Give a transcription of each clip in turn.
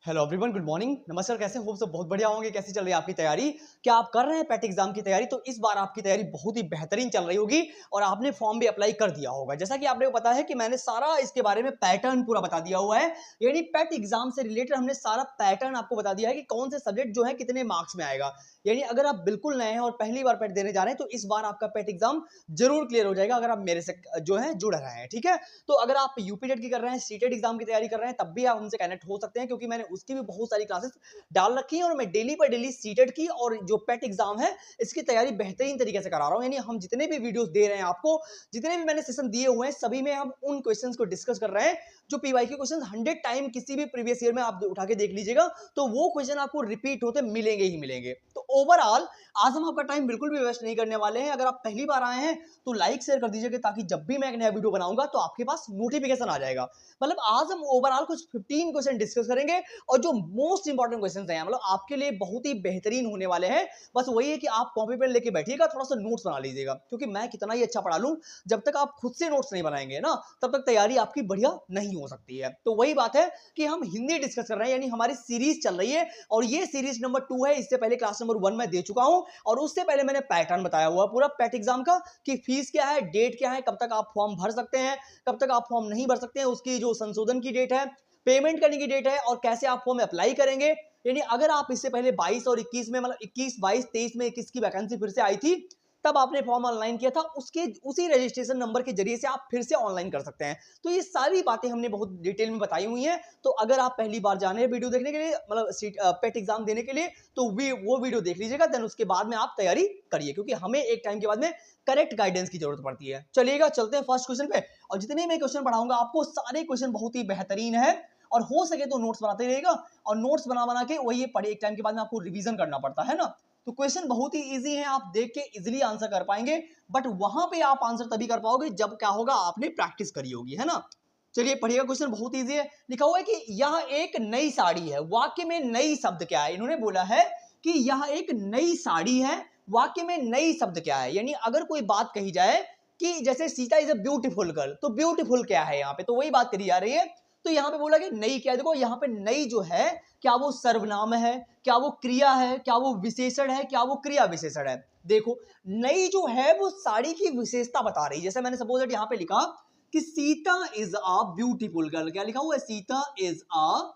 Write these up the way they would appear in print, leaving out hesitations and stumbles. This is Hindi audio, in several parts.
हेलो एवरीवन, गुड मॉर्निंग, नमस्कार। कैसे हो सब? बहुत बढ़िया होंगे। कैसी चल रही है आपकी तैयारी? क्या आप कर रहे हैं पेट एग्जाम की तैयारी? तो इस बार आपकी तैयारी बहुत ही बेहतरीन चल रही होगी और आपने फॉर्म भी अप्लाई कर दिया होगा। जैसा कि आपने को पता है कि मैंने सारा इसके बारे में पैटर्न पूरा बता दिया हुआ है, यानी पेट एग्जाम से रिलेटेड हमने सारा पैटर्न आपको बता दिया है कि कौन से सब्जेक्ट जो है कितने मार्क्स में आएगा। यानी अगर आप बिल्कुल नए हैं और पहली बार पेट देने जा रहे हैं तो इस बार आपका पेट एग्जाम जरूर क्लियर हो जाएगा अगर आप मेरे से जो है जुड़ रहे हैं। ठीक है, तो अगर आप यूपी टेट की कर रहे हैं, सीटेट एग्जाम की तैयारी कर रहे हैं, तब भी आप हमसे कनेक्ट हो सकते हैं क्योंकि मैंने उसकी भी बहुत सारी क्लासेस डाल रखी है और मैं डेली पर डेली सीटेट की और जो पेट एग्जाम है इसकी तैयारी बेहतरीन तरीके से करा रहा हूं। यानी हम जितने भी वीडियोस दे रहे हैं आपको, जितने भी मैंने सेशन दिए हुए हैं, सभी में हम उन क्वेश्चंस को डिस्कस कर रहे हैं जो पीवाईक्यू क्वेश्चंस 100 टाइम किसी भी प्रीवियस ईयर में आप उठा के देख लीजिएगा तो वो क्वेश्चन आपको रिपीट होते मिलेंगे ही मिलेंगे। तो ओवरऑल आज हम आपका टाइम बिल्कुल भी वेस्ट नहीं करने वाले हैं। अगर आप पहली बार आए हैं तो लाइक शेयर कर दीजिएगा ताकि जब भी मैं एक नया वीडियो बनाऊंगा तो आपके पास नोटिफिकेशन आ जाएगा। मतलब आज हम ओवरऑल कुछ 15 क्वेश्चन डिस्कस करेंगे और जो मोस्ट इंपॉर्टेंट क्वेश्चन हैं मतलब आपके लिए बहुत ही बेहतरीन होने वाले हैं। बस वही है कि आप कॉपी पेन लेके बैठिएगा, थोड़ा सा नोट्स बना लीजिएगा क्योंकि मैं कितना ही अच्छा पढ़ा लूं, जब तक आप खुद से नोट्स नहीं बनाएंगे ना तब तक तैयारी आपकी बढ़िया नहीं हो सकती है। तो वही बात है कि हम हिंदी डिस्कस कर रहे हैं, यानी हमारी सीरीज चल रही है और ये सीरीज नंबर 2 है। इससे पहले क्लास नंबर 1 मैं दे चुका हूं और उससे पहले मैंने पैटर्न बताया हुआ पूरा पेट एग्जाम का कि फीस क्या है, डेट क्या है, कब तक आप फॉर्म भर सकते हैं, कब तक आप फॉर्म नहीं भर सकते हैं, उसकी जो संशोधन की डेट है, पेमेंट करने की डेट है और कैसे आप फॉर्म अप्लाई करेंगे। यानी अगर आप इससे पहले 22 और 21 में मतलब 21 22 23 में 21 की वैकेंसी फिर से आई थी तब आपने फॉर्म ऑनलाइन किया था, उसके उसी रजिस्ट्रेशन नंबर के जरिए से आप फिर से ऑनलाइन कर सकते हैं। तो ये सारी बातें हमने बहुत डिटेल में बताई हुई हैं। तो अगर आप पहली बार जाने हैं वीडियो देखने के लिए मतलब पेट एग्जाम देने के लिए तो वो वीडियो देख लीजिएगा, देन उसके बाद में आप तैयारी करिए क्योंकि हमें एक टाइम के बाद में करेक्ट गाइडेंस की जरूरत पड़ती है। चलिएगा चलते हैं फर्स्ट क्वेश्चन पे और जितने मैं क्वेश्चन पढ़ाऊंगा आपको सारे क्वेश्चन बहुत ही बेहतरीन है और हो सके तो नोट्स बनाते रहिएगा और नोट्स बना बना के वही पढ़े, एक टाइम के बाद में आपको रिवीजन करना पड़ता है ना। तो क्वेश्चन बहुत ही इजी है, आप देख के इजीली आंसर कर पाएंगे, बट वहां पे आप आंसर तभी कर पाओगे जब क्या होगा, आपने प्रैक्टिस करी होगी, है ना। चलिए पढ़िएगा, क्वेश्चन बहुत इजी है। लिखा हुआ है कि यह एक नई साड़ी है। वाक्य में नई शब्द क्या है? इन्होंने बोला है कि यह एक नई साड़ी है। वाक्य में नई शब्द क्या है? यानी अगर कोई बात कही जाए कि जैसे Sita is a beautiful girl, तो ब्यूटीफुल क्या है यहाँ पे, तो वही बात करी जा रही है। तो यहाँ पे बोला कि नई क्या है, देखो यहाँ पे नई जो है क्या वो सर्वनाम है, क्या वो क्रिया है, क्या वो विशेषण है, क्या वो क्रिया विशेषण है। देखो नई जो है वो साड़ी की विशेषता बता रही है। जैसे मैंने सपोज यहाँ पे लिखा कि Sita is a beautiful girl, क्या लिखा हुआ है? Sita is a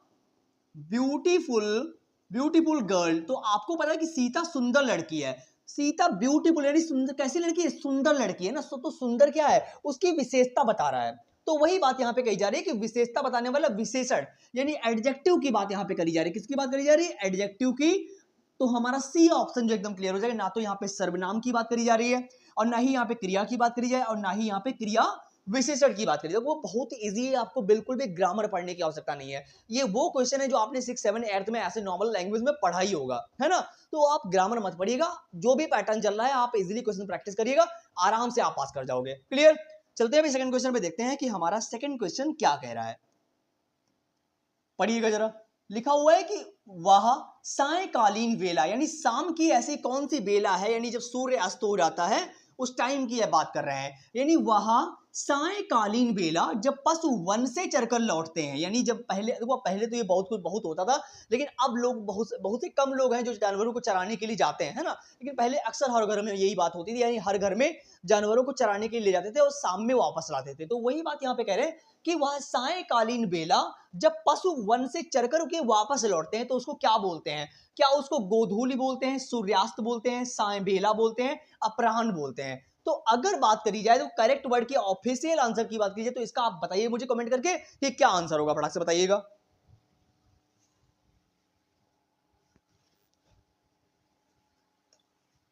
beautiful beautiful girl. तो आपको पता है कि सीता सुंदर लड़की है। सीता ब्यूटीफुल यानी सुंदर, कैसी लड़की है? सुंदर लड़की है ना। तो सुंदर क्या है? उसकी विशेषता बता रहा है। तो वही बात यहाँ पे कही जा रही है कि विशेषता बताने वाला विशेषण यानी एडजेक्टिव की बात यहाँ पे करी जा रही है। किसकी बात करी जा रही है? एडजेक्टिव की। तो हमारा सी ऑप्शन जो एकदम क्लियर हो जाएगा, ना तो यहाँ पे सर्वनाम की बात करी जा रही है और ना ही यहाँ पे क्रिया की बात करी जाए और ना ही यहाँ पे क्रिया विशेषण की बात करी जाए। वो बहुत इजी है, आपको बिल्कुल भी ग्रामर पढ़ने की आवश्यकता नहीं है। ये वो क्वेश्चन है जो आपने 6 7 8 में ऐसे नॉर्मल लैंग्वेज में पढ़ा ही होगा, है ना। तो आप ग्रामर मत पढ़िएगा, जो भी पैटर्न चल रहा है आप इजीली क्वेश्चन प्रैक्टिस करिएगा, आराम से आप पास कर जाओगे। क्लियर? चलते हैं अभी सेकंड क्वेश्चन पे, देखते हैं कि हमारा सेकंड क्वेश्चन क्या कह रहा है। पढ़िएगा जरा। लिखा हुआ है कि वह सायकालीन वेला यानी शाम की ऐसी कौन सी बेला है, यानी जब सूर्य अस्त हो जाता है उस टाइम की यह बात कर रहे हैं। यानी वह सायकालीन बेला जब पशु वन से चरकर लौटते हैं, यानी जब पहले देखो, पहले तो ये बहुत कुछ बहुत होता था लेकिन अब लोग बहुत बहुत ही कम लोग हैं जो जानवरों को चराने के लिए जाते हैं, है ना। लेकिन पहले अक्सर हर घर में यही बात होती थी, यानी हर घर में जानवरों को चराने के लिए ले जाते थे और शाम में वापस लाते थे। तो वही बात यहाँ पे कह रहे हैं कि वह सायकालीन बेला जब पशु वन से चरकर के वापस लौटते हैं तो उसको क्या बोलते हैं? क्या उसको गोधूली बोलते हैं, सूर्यास्त बोलते हैं, साय बेला बोलते हैं, अपराह्न बोलते हैं? तो अगर बात करी जाए तो करेक्ट वर्ड की ऑफिशियल आंसर की बात कीजिए तो इसका आप बताइए मुझे कमेंट करके कि क्या आंसर होगा, फटाक से बताइएगा।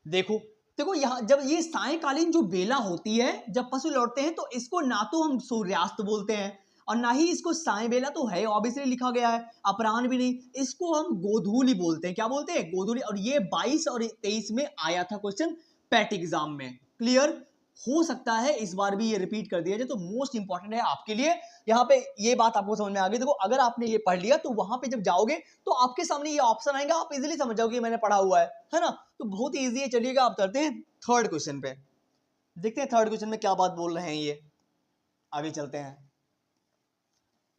देखो देखो यहां जब ये सायकालीन जो बेला होती है जब पशु लौटते हैं तो इसको ना तो हम सूर्यास्त बोलते हैं और ना ही इसको साय बेला तो है ऑब्वियसली लिखा गया है, अपराह्न भी नहीं, इसको हम गोधूली बोलते हैं। क्या बोलते हैं? गोधूली। और ये 22 और 23 में आया था क्वेश्चन पैट एग्जाम में। क्लियर? हो सकता है इस बार भी ये रिपीट कर दिया जाए, तो मोस्ट इंपॉर्टेंट है आपके लिए। यहाँ पे ये बात आपको समझ में आ गई। देखो अगर आपने ये पढ़ लिया तो वहां पे जब जाओगे तो आपके सामने ये ऑप्शन आएगा, आप इजीली समझ जाओगे मैंने पढ़ा हुआ है ना। तो बहुत ही इजी है। चलिएगा आप करते हैं थर्ड क्वेश्चन पे, देखते हैं थर्ड क्वेश्चन में क्या बात बोल रहे हैं ये। आगे चलते हैं।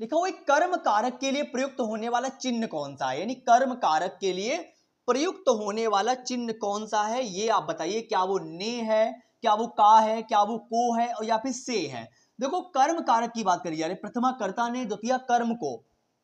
लिखा हुआ है कर्म कारक के लिए प्रयुक्त होने वाला चिन्ह कौन सा है, यानी कर्म कारक के लिए प्रयुक्त होने वाला चिन्ह कौन सा है, ये आप बताइए। क्या वो ने है, क्या वो का है, क्या वो को है, और या फिर से है। देखो कर्म कारक की बात करी जा रही है, प्रथमा कर्ता ने, द्वितीय कर्म को।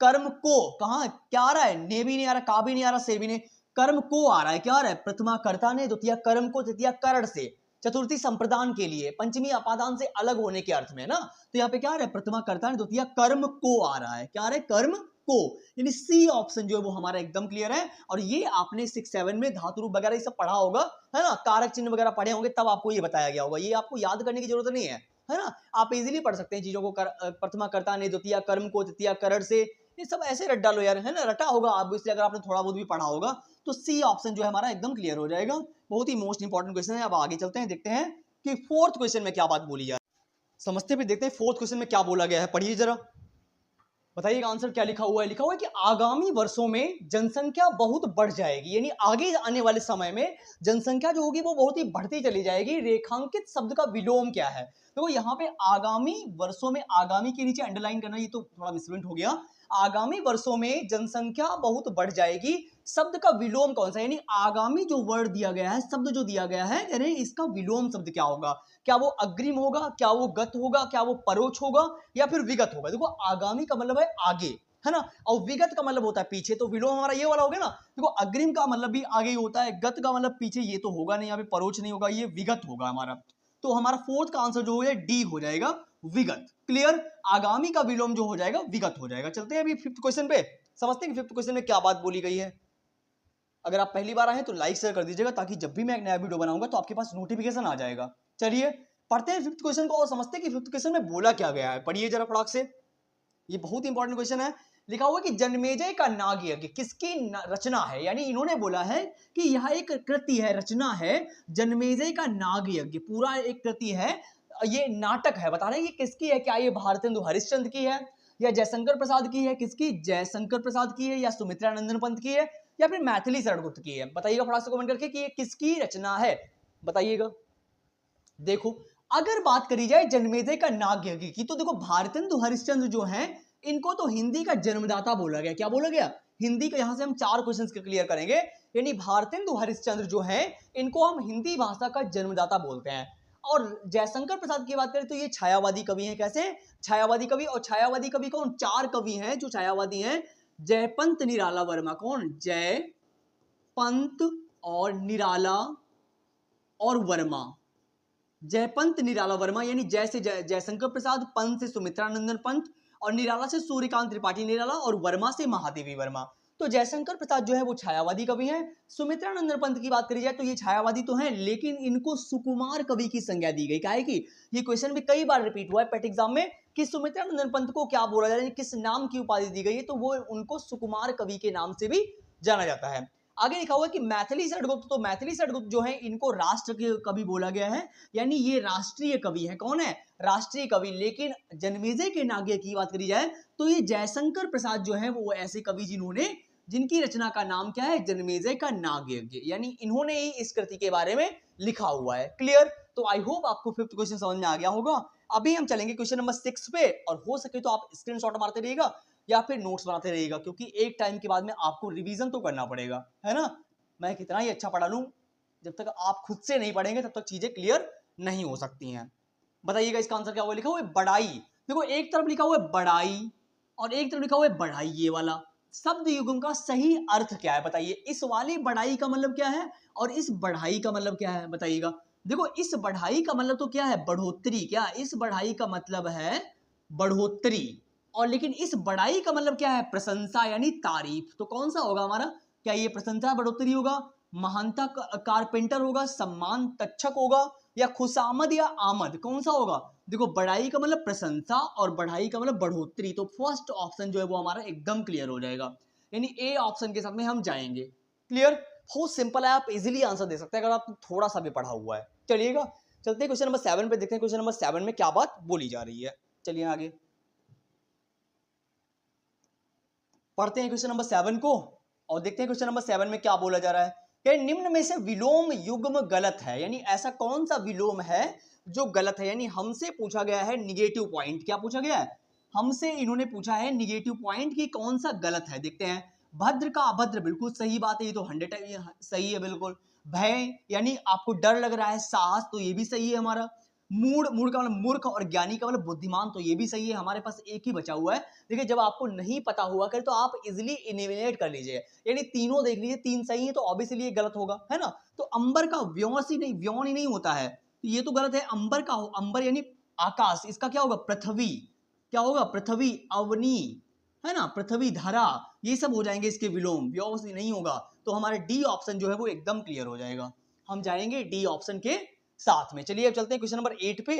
कर्म को कहां क्या आ रहा है, ने भी नहीं आ रहा, का भी नहीं आ रहा, से भी नहीं, कर्म को आ रहा है। क्या आ रहा है, प्रथमा कर्ता ने, द्वितीय कर्म को, तृतीय करण से, चतुर्थी संप्रदान के लिए, पंचमी अपादान से अलग होने के अर्थ में ना। तो यहाँ पे क्या आ रहा है, प्रथमा कर्ता ने, द्वितीय कर्म को आ रहा है। क्या आ रहा है, कर्म को, यानी सी ऑप्शन जो है वो हमारा एकदम क्लियर है। और ये आपने 6-7 में धातु रूप वगैरह ये सब पढ़ा होगा, है ना, कारक चिन्ह वगैरह पढ़े होंगे, तब आपको ये बताया गया होगा। ये आपको याद करने की जरूरत नहीं है ना, आप इजीली पढ़ सकते हैं चीजों को। प्रथमा कर्ता ने, द्वितीय कर्म को, तृतीय करण से, ये सब ऐसे रट डालो यार, है ना, रटा होगा आप, इसलिए अगर आपने थोड़ा बहुत भी पढ़ा होगा तो सी ऑप्शन जो है हमारा एकदम क्लियर हो जाएगा। बहुत ही मोस्ट इंपॉर्टेंट क्वेश्चन है। अब आगे चलते हैं, देखते हैं कि फोर्थ क्वेश्चन में क्या बात बोली जाए, समझते भी देखते हैं फोर्थ क्वेश्चन में क्या बोला गया है। पढ़िए जरा, बताइएगा आंसर क्या लिखा हुआ है। लिखा हुआ है कि आगामी वर्षों में जनसंख्या बहुत बढ़ जाएगी, यानी आगे आने वाले समय में जनसंख्या जो होगी वो बहुत ही बढ़ती चली जाएगी। रेखांकित शब्द का विलोम क्या है, देखो यहाँ पे आगामी वर्षों में, आगामी के नीचे अंडरलाइन करना, ये तो थोड़ा मिसप्रिंट हो गया। आगामी वर्षों में जनसंख्या बहुत बढ़ जाएगी, शब्द का विलोम कौन सा, यानी आगामी जो वर्ड दिया गया है, शब्द जो दिया गया है, यानी इसका विलोम शब्द क्या होगा। क्या वो अग्रिम होगा, क्या वो गत होगा, क्या वो परोक्ष होगा, या फिर विगत होगा। देखो आगामी का मतलब है आगे, है ना, और विगत का मतलब होता है पीछे, तो विलोम हमारा ये वाला हो गया ना। देखो अग्रिम का मतलब भी आगे ही होता है, गत का मतलब पीछे, ये तो होगा नहीं, यहाँ पे परोक्ष नहीं होगा, ये विगत होगा हमारा। तो हमारा फोर्थ का आंसर जो है डी हो जाएगा, विगत। क्लियर, आगामी का विलोम जो हो जाएगा विगत हो जाएगा। चलते हैं अभी फिफ्थ क्वेश्चन पे, समझते हैं कि फिफ्थ क्वेश्चन में क्या बात बोली गई है। अगर आप पहली बार आए तो लाइक शेयर कर दीजिएगा, ताकि जब भी मैं एक नया वीडियो बनाऊंगा तो आपके पास नोटिफिकेशन आ जाएगा। चलिए पढ़ते हैं फिफ्थ क्वेश्चन को और समझते हैं कि फिफ्थ क्वेश्चन में बोला क्या गया है। पढ़िए जरा फटाक से, ये बहुत इंपॉर्टेंट क्वेश्चन है। लिखा हुआ है कि जन्मेजय का नाग यज्ञ किसकी रचना है, यानी इन्होंने बोला है कि यह एक कृति है, रचना है, जन्मेजय का नाग यज्ञ पूरा एक कृति है, ये नाटक है। बता रहे हैं ये किसकी है, क्या ये भारतेंदु हरिश्चंद्र की है, या जयशंकर प्रसाद की है, किसकी, जयशंकर प्रसाद की है, या सुमित्रानंदन पंत की है, या फिर मैथिली शरण गुप्त की है। बताइएगा फटाक से कमेंट करके कि ये किसकी रचना है, बताइएगा। देखो अगर बात करी जाए जन्मेजय का नाग यज्ञ की, तो देखो भारतेंदु हरिश्चंद्र जो हैं, इनको तो हिंदी का जन्मदाता बोला गया। क्या बोला गया, हिंदी का। यहां से हम 4 क्वेश्चंस क्लियर करेंगे, यानी भारतेंदु हरिश्चंद्र जो है, इनको हम हिंदी भाषा का जन्मदाता बोलते हैं। और जयशंकर प्रसाद की बात करें तो ये छायावादी कवि हैं। कैसे, छायावादी कवि। और छायावादी कवि कौन, 4 कवि हैं जो छायावादी हैं, जयपंत निराला वर्मा। कौन, जयपंत और निराला और वर्मा, जयपंत निराला वर्मा, यानी जय से जयशंकर प्रसाद, पंत से सुमित्रानंदन पंत, और निराला से सूर्यकांत त्रिपाठी निराला, और वर्मा से महादेवी वर्मा। तो जयशंकर प्रसाद जो है वो छायावादी कवि हैं। सुमित्रानंदन पंत की बात करी जाए तो ये छायावादी तो हैं, लेकिन इनको सुकुमार कवि की संज्ञा दी गई। क्या है कि ये क्वेश्चन भी कई बार रिपीट हुआ है पेट एग्जाम में, कि सुमित्रानंदन पंत को क्या बोला जाए, किस नाम की उपाधि दी गई है, तो वो उनको सुकुमार कवि के नाम से भी जाना जाता है। आगे लिखा हुआ है कि मैथिली षटगुप्त, तो मैथिली षटगुप्त जो है इनको राष्ट्र के कवि बोला गया है, यानी ये राष्ट्रीय कवि है। कौन है, राष्ट्रीय कवि। लेकिन जन्मेजय के नाग्य की बात करी जाए तो ये जयशंकर प्रसाद जो है वो ऐसे कवि जिन्होंने, जिनकी रचना का नाम क्या है, जन्मेजय का नागयज्ञ, यानी इन्होंने ही इस कृति के बारे में लिखा हुआ है। क्लियर, तो आई होप आपको फिफ्थ क्वेश्चन समझ में आ गया होगा। अभी हम चलेंगे क्वेश्चन नंबर 6 पे, और हो सके तो आप स्क्रीनशॉट मारते रहिएगा या फिर नोट्स बनाते रहिएगा, क्योंकि एक टाइम के बाद में आपको रिवीजन तो करना पड़ेगा, है ना। मैं कितना ही अच्छा पढ़ा लूं, जब तक आप खुद से नहीं पढ़ेंगे तब तक चीजें क्लियर नहीं हो सकती हैं। बताइएगा इसका आंसर क्या हुआ। लिखा हुआ है बड़ाई। देखो एक तरफ लिखा हुआ है बड़ाई और एक तरफ लिखा हुआ है बढ़ाई, ये वाला शब्द युग्म का सही अर्थ क्या है, बताइए। इस वाली बढ़ाई का मतलब क्या है और इस बढ़ाई का मतलब क्या है, बताइएगा। देखो इस बढ़ाई का मतलब तो क्या है, बढ़ोतरी। क्या, इस बढ़ाई का मतलब है बढ़ोतरी, और लेकिन इस बढ़ाई का मतलब क्या है, प्रशंसा यानी तारीफ। तो कौन सा होगा हमारा, क्या ये प्रशंसा बढ़ोतरी होगा, महानता कारपेंटर होगा, सम्मान तक्षक होगा, या खुशामद या आमद, कौन सा होगा। देखो बढ़ाई का मतलब प्रशंसा और बढ़ाई का मतलब बढ़ोतरी, तो फर्स्ट ऑप्शन जो है वो हमारा एकदम क्लियर हो जाएगा, यानी ए ऑप्शन के साथ में हम जाएंगे। क्लियर, बहुत सिंपल है, आप इजीली आंसर दे सकते हैं अगर आप थोड़ा सा भी पढ़ा हुआ है। चलिएगा चलते हैं क्वेश्चन नंबर 7 पे, देखते हैं क्वेश्चन नंबर 7 में क्या बात बोली जा रही है। चलिए आगे पढ़ते हैं क्वेश्चन नंबर 7 को और देखते हैं क्वेश्चन नंबर 7 में क्या बोला जा रहा है। कि निम्न में से विलोम युग्म गलत है, यानी ऐसा कौन सा विलोम है जो गलत है, यानी हमसे पूछा गया है निगेटिव पॉइंट। क्या पूछा गया है, हमसे इन्होंने पूछा है निगेटिव पॉइंट की कौन सा गलत है, देखते हैं। भद्र का अभद्र बिल्कुल सही बात है, ये तो 100 सही है बिल्कुल। भय यानी आपको डर लग रहा है, साहस तो ये भी सही है हमारा। मूड, मूड का मतलब मूर्ख, और ज्ञानी का मतलब बुद्धिमान, तो ये भी सही है। हमारे पास एक ही बचा हुआ है। देखिए जब आपको नहीं पता हुआ करे तो आप इजिली इलिमिनेट कर लीजिए, यानी तीनों देख लीजिए, तीन सही है तो ऑब्वियसली ये गलत होगा, है ना। तो अंबर का व्योंस ही नहीं, व्योन ही नहीं होता है, तो ये तो गलत है। अंबर का, अंबर यानी आकाश, इसका क्या होगा, पृथ्वी। क्या होगा, पृथ्वी, अवनी, है ना, पृथ्वी, धरा, ये सब हो जाएंगे इसके विलोम, व्योम नहीं होगा। तो हमारा डी ऑप्शन जो है वो एकदम क्लियर हो जाएगा, हम जाएंगे डी ऑप्शन के साथ में। चलिए अब चलते हैं क्वेश्चन नंबर 8 पे,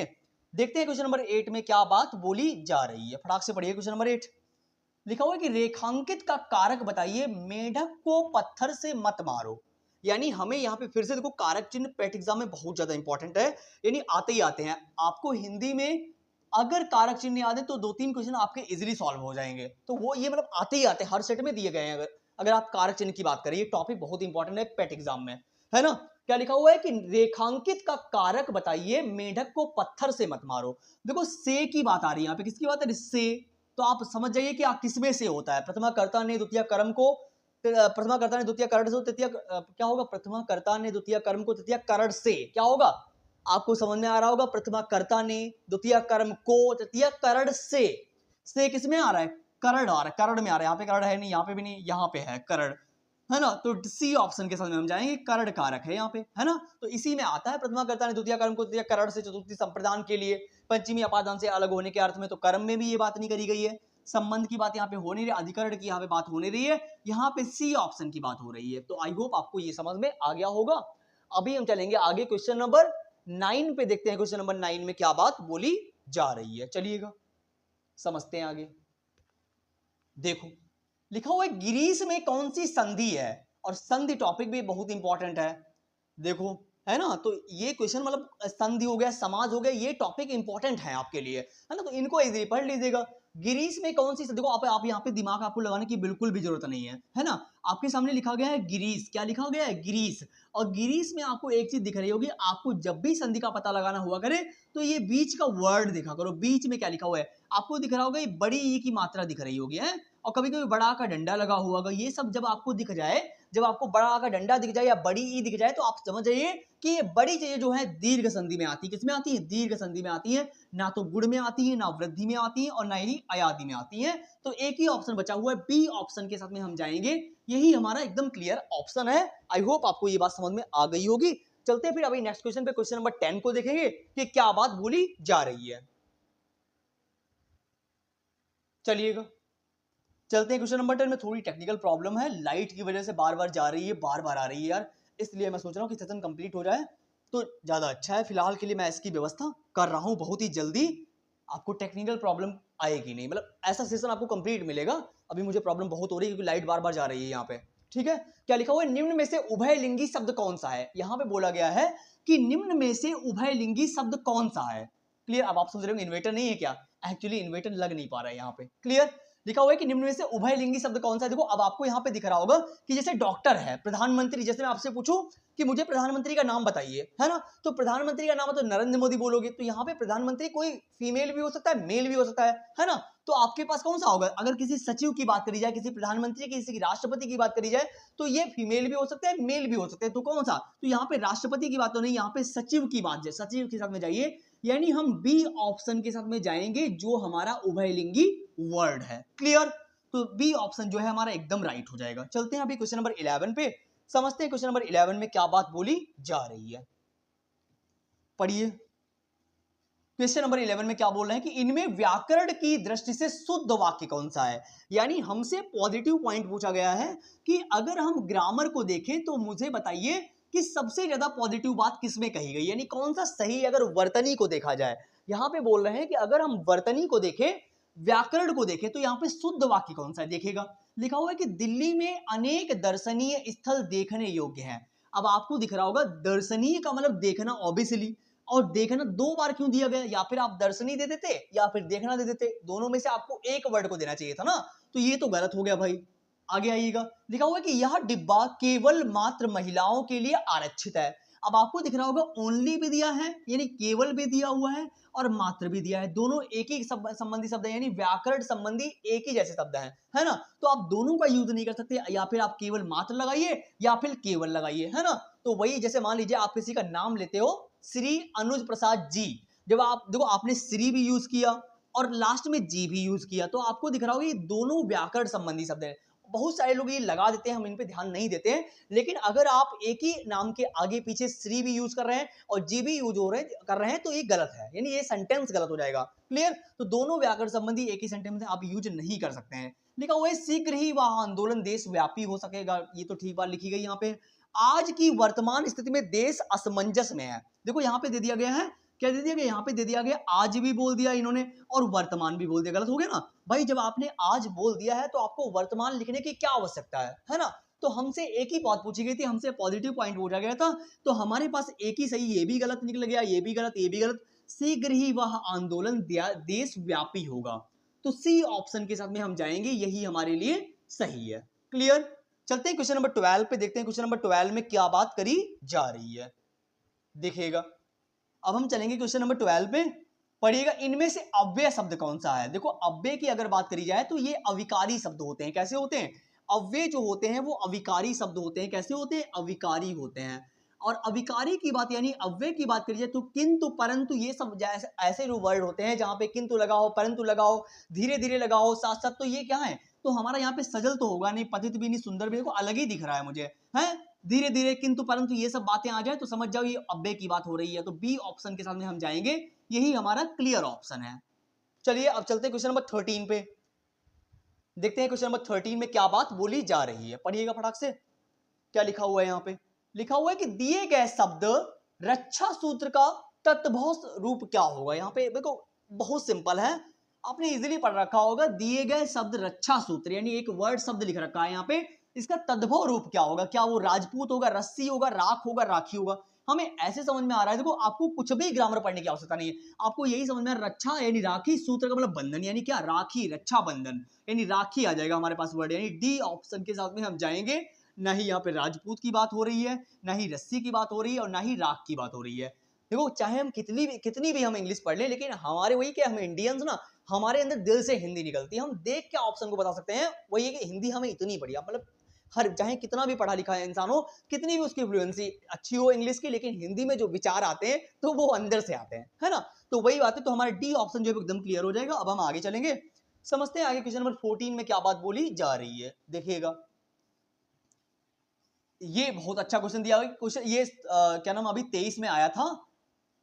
देखते हैं क्वेश्चन नंबर 8 में क्या बात बोली जा रही है। फटाक से पढ़िए क्वेश्चन नंबर 8। लिखा हुआ है कि रेखांकित का कारक बताइए, मेढक को पत्थर से मत मारो। यानी हमें यहाँ पे फिर से देखो, कारक चिन्ह पेट एग्जाम में बहुत ज्यादा इंपॉर्टेंट है, यानी आते ही आते हैं। आपको हिंदी में अगर कारक चिन्ह याद है तो 2-3 क्वेश्चन आपके इजीली सॉल्व हो जाएंगे, तो वो ये मतलब आते ही आते हर सेट में दिए गए हैं। अगर अगर आप कारक चिन्ह की बात करें, ये टॉपिक बहुत इंपॉर्टेंट है पेट एग्जाम में, है ना। क्या लिखा हुआ है कि रेखांकित का कारक बताइए, मेढक को पत्थर से मत मारो। देखो से की बात आ रही है यहाँ पे, किसकी बात है, से। तो आप समझ जाइए कि किसमें से होता है। प्रथमा कर्ता ने द्वितीय कर्म को, प्रथमा कर्ता ने द्वितीय करण से, तृतीय क्या होगा, प्रथमा कर्ता ने द्वितीय कर्म को तृतीय करण से, क्या होगा, आपको समझ में आ रहा होगा। प्रथमा कर्ता ने द्वितीय कर्म को तृतीय करण से किसमें आ रहा है, करण आ रहा है, करण में आ रहा है। यहाँ पे करण है नहीं, यहाँ पे भी नहीं, यहाँ पे है करण, है ना। तो सी ऑप्शन के साथ में हम जाएंगे, करण कारक है यहाँ पे, है ना। तो इसी में आता है प्रथमा कर्ता ने द्वितीय कर्म को तृतीय करण से, चतुर्थी संप्रदान के लिए, पंचमी अपादान से अलग होने के अर्थ में। तो कर्म में भी ये बात नहीं करी गई है, संबंध की बात यहाँ पे हो नहीं रही, अधिकरण की यहाँ पे बात होने रही है, यहाँ पे सी ऑप्शन की बात हो रही है। तो आई होप आपको ये समझ में आ गया होगा। अभी हम चलेंगे आगे क्वेश्चन नंबर 9 पे, देखते हैं क्वेश्चन नंबर 9 में क्या बात बोली जा रही है। चलिएगा समझते हैं आगे। देखो लिखा हुआ है गिरीश में कौन सी संधि है, और संधि टॉपिक भी बहुत इंपॉर्टेंट है, देखो, है ना। तो ये क्वेश्चन मतलब संधि हो गया, समाज हो गया, ये टॉपिक इंपॉर्टेंट है आपके लिए, है ना। तो इनको इजीली पढ़ लीजिएगा। गिरीश में कौन सी, देखो आप यहाँ पे दिमाग आपको लगाने की बिल्कुल भी जरूरत नहीं है ना। आपके सामने लिखा गया है गिरीश, क्या लिखा गया है, गिरीश। और गिरीश में आपको एक चीज दिख रही होगी, आपको जब भी संधि का पता लगाना हुआ करे तो ये बीच का वर्ड देखा करो, बीच में क्या लिखा हुआ है आपको दिख रहा होगा, ये बड़ी ई की मात्रा दिख रही होगी, है। और कभी कभी बड़ा का डंडा लगा हुआ होगा, ये सब जब आपको दिख जाए, जब आपको बड़ा का डंडा दिख जाए या बड़ी ई दिख जाए, तो आप समझ जाइए कि ये बड़ी चीजें जो है दीर्घ संधि में आती है। किसमें आती है, दीर्घ संधि में आती है, ना तो गुण में आती है, ना वृद्धि में आती है, और ना ही अयादि में आती है। तो एक ही ऑप्शन बचा हुआ है, बी ऑप्शन के साथ में हम जाएंगे, यही हमारा एकदम क्लियर ऑप्शन है। आई होप आपको ये बात समझ में आ गई होगी। चलते हैं फिर अभी नेक्स्ट क्वेश्चन पे, क्वेश्चन नंबर 10 को देखेंगे कि क्या बात बोली जा रही है। चलिएगा चलते हैं क्वेश्चन नंबर 10 में। थोड़ी टेक्निकल प्रॉब्लम है, लाइट की वजह से बार बार जा रही है, बार बार आ रही है यार, इसलिए मैं सोच रहा हूँ कि सेशन कंप्लीट हो जाए तो ज्यादा अच्छा है। फिलहाल के लिए मैं इसकी व्यवस्था कर रहा हूँ, बहुत ही जल्दी आपको टेक्निकल प्रॉब्लम आएगी नहीं, मतलब ऐसा सेशन आपको कंप्लीट मिलेगा। अभी मुझे प्रॉब्लम बहुत हो रही है क्योंकि लाइट बार बार जा रही है यहाँ पे, ठीक है। क्या लिखा हुआ है, निम्न में से उभयलिंगी शब्द कौन सा है। यहाँ पे बोला गया है कि निम्न में से उभयलिंगी शब्द कौन सा है। क्लियर। अब आप सोच रहे हो इन्वेटर नहीं है क्या, एक्चुअली इन्वेटर लग नहीं पा रहा है यहाँ पे। क्लियर। लिखा हुआ है कि निम्न में से उभयलिंगी शब्द कौन सा है। देखो अब आपको यहाँ पे दिख रहा होगा कि जैसे डॉक्टर है, प्रधानमंत्री, जैसे मैं आपसे पूछूं कि मुझे प्रधानमंत्री का नाम बताइए, है ना, तो प्रधानमंत्री का नाम है तो नरेंद्र मोदी बोलोगे, तो यहाँ पे प्रधानमंत्री कोई फीमेल भी हो सकता है, मेल भी हो सकता है ना। तो आपके पास कौन सा होगा, अगर किसी सचिव की बात करी जाए, किसी प्रधानमंत्री की, किसी राष्ट्रपति की बात करी जाए, तो ये फीमेल भी हो सकता है, मेल भी हो सकते हैं, तो कौन सा, तो यहाँ पे राष्ट्रपति की बात तो नहीं, यहाँ पे सचिव की बात है, सचिव के साथ में जाइए, यानी हम बी ऑप्शन के साथ में जाएंगे जो हमारा उभयलिंगी वर्ड है। क्लियर। तो बी ऑप्शन जो है हमारा एकदम राइट हो जाएगा। चलते हैं अभी क्वेश्चन नंबर 11 पे, समझते हैं क्वेश्चन नंबर 11 में क्या बात बोली जा रही है। पढ़िए क्वेश्चन नंबर 11 में क्या बोल रहे हैं कि इनमें व्याकरण की दृष्टि से शुद्ध वाक्य कौन सा है। यानी हमसे पॉजिटिव पॉइंट पूछा गया है कि अगर हम ग्रामर को देखें तो मुझे बताइए कि सबसे ज्यादा पॉजिटिव बात किसमें कही गई, यानी कौन सा सही, अगर वर्तनी को देखा जाए। यहां पे बोल रहे हैं कि अगर हम वर्तनी को देखें, व्याकरण को देखें, तो यहाँ पे शुद्ध वाक्य कौन सा है, देखिएगा। लिखा हुआ है कि दिल्ली में अनेक दर्शनीय स्थल देखने योग्य हैं। अब आपको दिख रहा होगा दर्शनीय का मतलब देखना, ऑब्वियसली, और देखना दो बार क्यों दिया गया, या फिर आप दर्शनी दे देते या फिर देखना दे देते, दोनों में से आपको एक वर्ड को देना चाहिए था ना, तो ये तो गलत हो गया भाई। आगे आइएगा। लिखा हुआ है कि यह डिब्बा केवल मात्र महिलाओं के लिए आरक्षित है। अब आपको दिख रहा होगा ओनली भी दिया है यानी केवल भी दिया हुआ है और मात्र भी दिया है, दोनों एक ही संबंधी शब्द है यानी व्याकरण संबंधी एक ही जैसे शब्द है ना। तो आप दोनों का यूज नहीं कर सकते, या फिर आप केवल मात्र लगाइए या फिर केवल लगाइए, है ना। तो वही जैसे मान लीजिए आप किसी का नाम लेते हो श्री अनुज प्रसाद जी, जब आप देखो आपने श्री भी यूज किया और लास्ट में जी भी यूज किया, तो आपको दिख रहा होगा ये दोनों व्याकरण संबंधी शब्द है। बहुत सारे लोग ये लगा देते हैं, हम इन पे ध्यान नहीं देते हैं, लेकिन अगर आप एक ही नाम के आगे पीछे श्री भी यूज कर रहे हैं और जी भी यूज कर रहे हैं तो ये गलत है, यानी ये सेंटेंस गलत हो जाएगा। क्लियर। तो दोनों व्याकरण संबंधी एक ही सेंटेंस में आप यूज नहीं कर सकते हैं। लिखा हुआ है शीघ्र ही वह आंदोलन देशव्यापी हो सकेगा, ये तो ठीक बात लिखी गई यहाँ पे। आज की वर्तमान स्थिति में देश असमंजस में है, देखो यहाँ पे दे दिया गया है, क्या दे दिया गया, यहाँ पे दे दिया गया आज भी बोल दिया इन्होंने और वर्तमान भी बोल दिया, गलत हो गया ना भाई। जब आपने आज बोल दिया है तो आपको वर्तमान लिखने की क्या आवश्यकता है ना। तो हमसे एक ही बात पूछी गई थी, हमसे पॉजिटिव पॉइंट पूछा गया था, तो हमारे पास एक ही सही, ये भी गलत निकल गया, ये भी गलत, ये भी गलत। शीघ्र ही वह आंदोलन देशव्यापी होगा, तो सी ऑप्शन के साथ में हम जाएंगे, यही हमारे लिए सही है। क्लियर। चलते हैं क्वेश्चन नंबर 12 पे, देखते हैं क्वेश्चन नंबर 12 में क्या बात करी जा रही है, देखिएगा। अब हम चलेंगे क्वेश्चन नंबर 12 पे, पढ़िएगा। इनमें से अव्यय शब्द कौन सा है। देखो अव्यय की अगर बात करी जाए तो ये अविकारी शब्द होते हैं। कैसे होते हैं, अव्यय जो होते हैं वो अविकारी शब्द होते हैं। कैसे होते हैं, अविकारी होते हैं। और अविकारी की बात यानी अव्यय की बात करी जाए तो किंतु परंतु, ये सब ऐसे जो वर्ड होते हैं जहां पे किंतु लगाओ, परंतु लगाओ, धीरे धीरे लगाओ, साथ साथ, तो ये क्या है, तो हमारा यहाँ पे सजल तो होगा नहीं, पतित भी नहीं, सुंदर भी, देखो अलग ही दिख रहा है मुझे, है धीरे धीरे, किंतु परंतु, ये सब बातें आ जाए तो समझ जाओ ये अव्यय की बात हो रही है। तो बी ऑप्शन के साथ में हम जाएंगे, यही हमारा क्लियर ऑप्शन है। चलिए अब चलते हैं क्वेश्चन नंबर 13 पे, देखते हैं क्वेश्चन नंबर 13 में क्या बात बोली जा रही है। पढ़िएगा फटाक से, क्या लिखा हुआ है यहाँ पे। लिखा हुआ है कि दिए गए शब्द रक्षा सूत्र का तत्भव रूप क्या होगा। यहाँ पे देखो बहुत सिंपल है, आपने इजीली पढ़ रखा होगा। दिए गए शब्द रक्षा सूत्र यानी एक वर्ड शब्द लिख रखा है यहाँ पे, इसका तद्भव रूप क्या होगा, क्या वो राजपूत होगा, रस्सी होगा, राख होगा, राखी होगा। हमें ऐसे समझ में आ रहा है, देखो आपको कुछ भी ग्रामर पढ़ने की आवश्यकता नहीं है, आपको यही समझ में रक्षा यानी राखी, सूत्र का मतलब बंधन यानी क्या, राखी, रक्षा बंधन यानी राखी आ जाएगा हमारे पास वर्ड, यानी डी ऑप्शन के साथ में हम जाएंगे। ना ही यहाँ पे राजपूत की बात हो रही है, ना ही रस्सी की बात हो रही है और ना ही राख की बात हो रही है। देखो चाहे हम कितनी भी हम इंग्लिश पढ़ लें, लेकिन हमारे वही क्या, हम इंडियंस ना, हमारे अंदर दिल से हिंदी निकलती है। हम देख के ऑप्शन को बता सकते हैं, वही है कि हिंदी हमें इतनी बढ़िया, मतलब हर चाहे कितना भी पढ़ा लिखा है इंसान हो, कितनी भी उसकी फ्लुएंसी अच्छी हो इंग्लिश की, लेकिन हिंदी में जो विचार आते हैं तो वो अंदर से आते हैं, है ना। तो वही बात है, तो हमारा डी ऑप्शन जो है एकदम क्लियर हो जाएगा। अब हम आगे चलेंगे, समझते हैं आगे क्वेश्चन नंबर 14 में क्या बात बोली जा रही है, देखिएगा। ये बहुत अच्छा क्वेश्चन दिया, क्वेश्चन ये क्या नाम अभी 23 में आया था,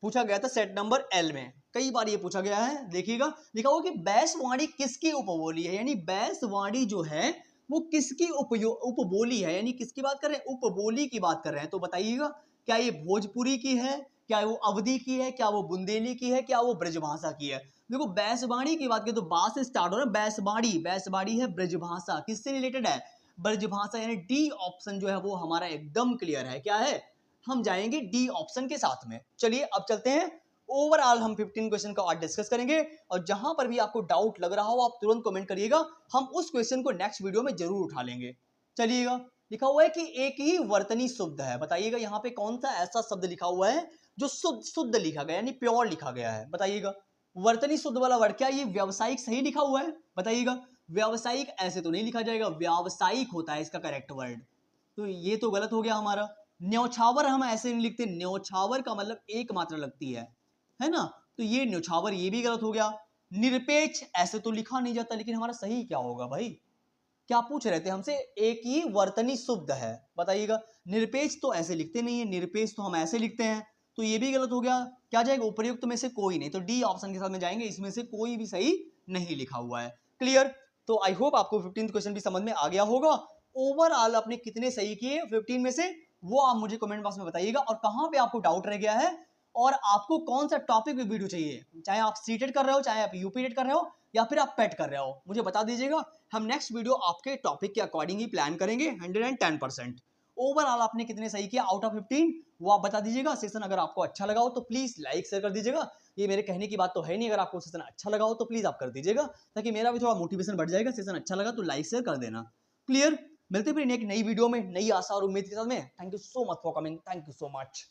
पूछा गया था सेट नंबर एल में, कई बार ये पूछा गया है। देखिएगा लिखा हुआ कि बैसवाणी किसकी उपबोली है, यानी बैसवाणी जो है वो किसकी उपबोली है, यानी किसकी बात कर रहे हैं, उपबोली की बात कर रहे हैं। तो बताइएगा क्या ये भोजपुरी की है, क्या वो अवधी की है, क्या वो बुंदेली की है, क्या वो ब्रजभाषा की है। देखो बैसवाणी की बात करें तो बा से स्टार्ट हो रहा है, बैसवाणी, बैसवाणी है ब्रजभाषा, किससे रिलेटेड है, ब्रजभाषा, यानी डी ऑप्शन जो है वो हमारा एकदम क्लियर है। क्या है, हम जाएंगे डी ऑप्शन के साथ में। चलिए अब चलते हैं, ओवरऑल हम 15 क्वेश्चन को आज डिस्कस करेंगे, और जहां पर भी आपको डाउट लग रहा हो आप तुरंत कमेंट करिएगा, हम उस क्वेश्चन को नेक्स्ट वीडियो में जरूर उठा लेंगे। चलिएगा, लिखा हुआ है कि एक ही वर्तनी शुद्ध है, बताइएगा यहाँ पे कौन सा ऐसा शब्द लिखा हुआ है जो शुद्ध शुद्ध लिखा गया यानी प्योर लिखा गया है, बताइएगा। वर्तनी शुद्ध वाला वर्ड, क्या ये व्यावसायिक सही लिखा हुआ है, बताइएगा। व्यावसायिक ऐसे तो नहीं लिखा जाएगा, व्यावसायिक होता है इसका करेक्ट वर्ड, तो ये तो गलत हो गया हमारा। न्यौछावर हम ऐसे नहीं लिखते, न्यौछावर का मतलब एक मात्रा लगती है ना, तो ये न्यौछावर, ये भी गलत हो गया। निरपेक्ष ऐसे तो लिखा नहीं जाता, लेकिन हमारा सही क्या होगा भाई, क्या पूछ रहे थे हमसे, एक ही वर्तनी शुद्ध है, बताइएगा। निरपेक्ष तो ऐसे लिखते नहीं है, निरपेक्ष तो हम ऐसे लिखते हैं, तो ये भी गलत हो गया। क्या जाएगा, उपयुक्त में से कोई नहीं, तो डी ऑप्शन के साथ में जाएंगे, इसमें से कोई भी सही नहीं लिखा हुआ है। क्लियर। तो आई होप आपको 15th क्वेश्चन भी समझ में आ गया होगा। ओवरऑल आपने कितने सही किए 15 में से, वो आप मुझे कमेंट बॉक्स में बताइएगा, और कहां पे आपको डाउट रह गया है, और आपको कौन सा टॉपिक पे वीडियो चाहिए, चाहे आप सीटेट कर रहे हो, चाहे आप यूपीटेट कर रहे हो, या फिर आप पेट कर रहे हो, मुझे बता दीजिएगा। हम नेक्स्ट वीडियो आपके टॉपिक के अकॉर्डिंग ही प्लान करेंगे 110%। ओवरऑल आपने कितने सही किया आउट ऑफ 15, वो आप बता दीजिएगा। सेशन अगर आपको अच्छा लगा हो तो प्लीज लाइक शेयर कर दीजिएगा, ये मेरे कहने की बात तो है नहीं, अगर आपको सेशन अच्छा लगा हो तो प्लीज आप कर दीजिएगा, ताकि मेरा भी थोड़ा मोटिवेशन बढ़ जाएगा। सेशन अच्छा लगा तो लाइक शेयर कर देना। क्लियर। मिलते फिर एक नई वीडियो में नई आशा और उम्मीद के साथ में। Thank you so much for coming, thank you so much.